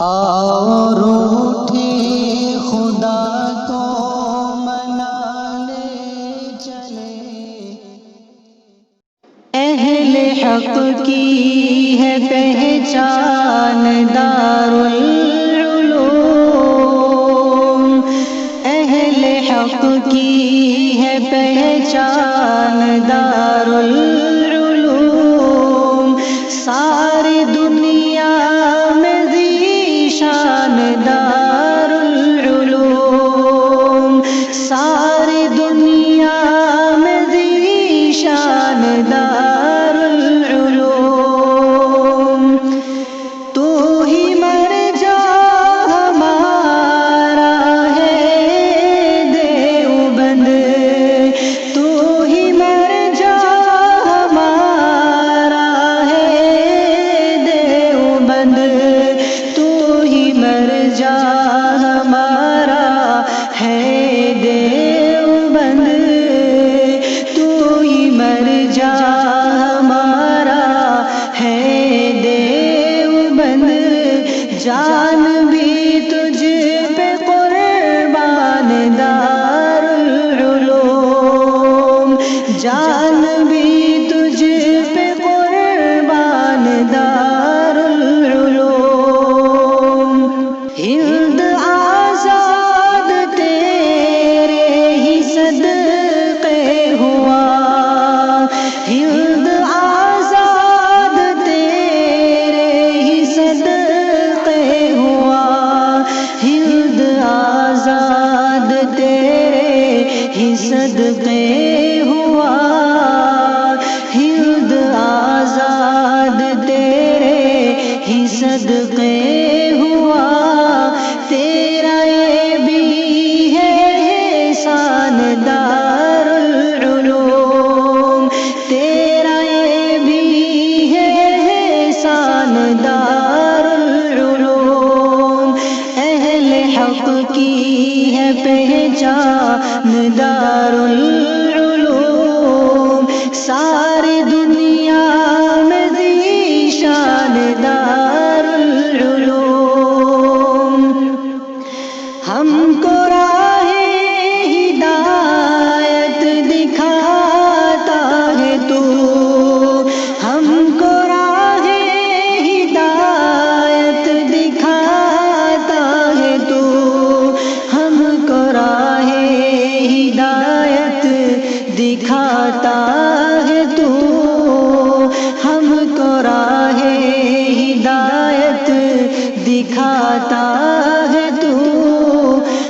اور اٹھے خدا کو منانے چلے، اہل حق کی ہے پہچان دارالعلوم، اہل حق کی ہے پہچان دارالعلوم، ساری دنیا میں ذیشان دارالعلوم، ساری دنیا میں ذیشان دارالعلوم، تو ہی مرجع ہمارا ہے دیوبند، تو ہی مرجع ہمارا ہے دیوبند، تو ہی مرجع ہمارا ہے دیوبند، تو ہی مرجع ہمارا ہے دیوبند، جان بھی تجھ پہ قربان دارالعلوم، جان بھی تجھ پہ قربان دارالعلوم، ہند آزاد تیرے ہی صدقے ہوا، ہند آزاد تیرے ہی صدقے ہوا، ہند آزاد تیرے ہی صدقے ہوا، ہند آزاد تیرے ہی صدقے ہوا، تیرا یہ بھی ہے احسان دارالعلوم، تیرا یہ بھی ہے احسان دارالعلوم، اہل حق کی ہے پہچان دارالعلوم، ساری دنیا میں ذیشان دارالعلوم، ہم کو راہ ہدایت دکھاتا ہے تو، ہم کو راہ ہدایت دکھاتا ہے تو، ہم کو راہ ہدایت دکھاتا ہے تو، ہم کو راہ ہدایت دکھاتا ہے تو،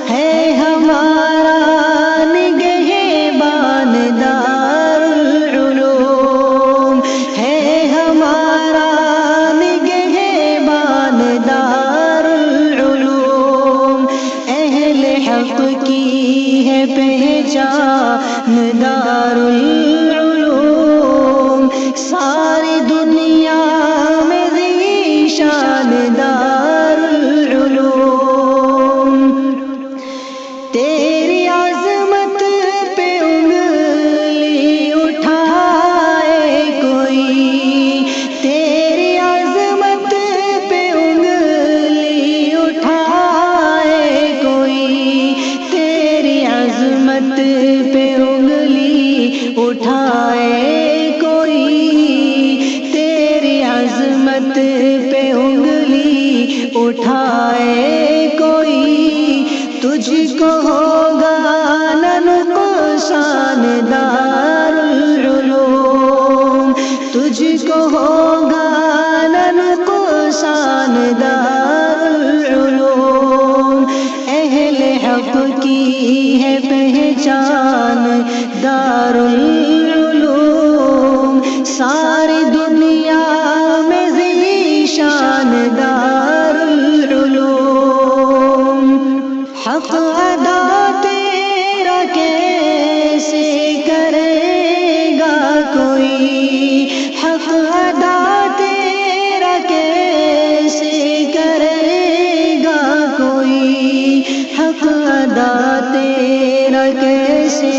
ہے ہمارا نگہبان دارالعلوم، ہے ہمارا نگہبان دارالعلوم، اہل حق کی ہے پہچان دارالعلوم، ساری دنیا میں ذیشان دارالعلوم، تیری عظمت پہ انگلی اٹھائے کوئی، تیری عظمت پہ انگلی اٹھائے کوئی، تیری عظمت پہ انگلی اٹھائے کوئی، تیری عظمت پہ انگلی اٹھائے کوئی، تجھ کو ہوگا نہ نقصان دارالعلوم، تجھ کو ہوگا نہ نقصان دارالعلوم، اہل حق کی ہے پہچان دارالعلوم، ساری دنیا میں ذیشان دارالعلوم، حق ادا تیرا کیسے کرے گا کوئی، حق ادا تیرا کیسے کرے گا کوئی، حق ادا تیرا کیسے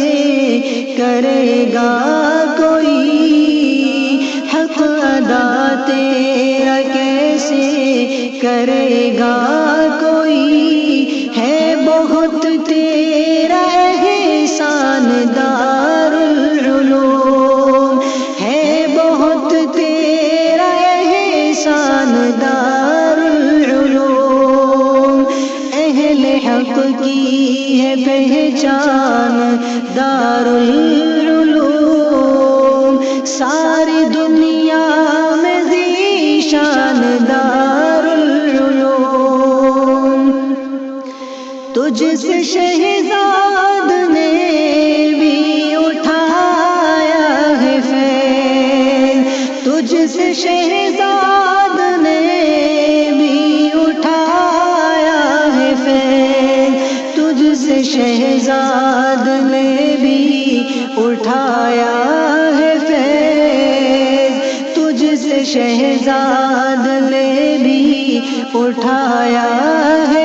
کرے گا کوئی، حق ادا تیرا کیسے کرے گا کوئی، ہے بہت تیرا احسان دارالعلوم، ہے بہت تیرا احسان دارالعلوم، اہل حق کی ہے پہچان دارالعلوم، ساری دنیا میں ذیشان دارالعلوم، تجھ سے شہزاد نے بھی اٹھایا ہے فیض، تجھ سے شہزاد نے بھی اٹھایا ہے فیض، تجھ سے شہزاد نے بھی اٹھایا ہے فیض، تجھ سے شہزاد نے بھی اٹھایا ہے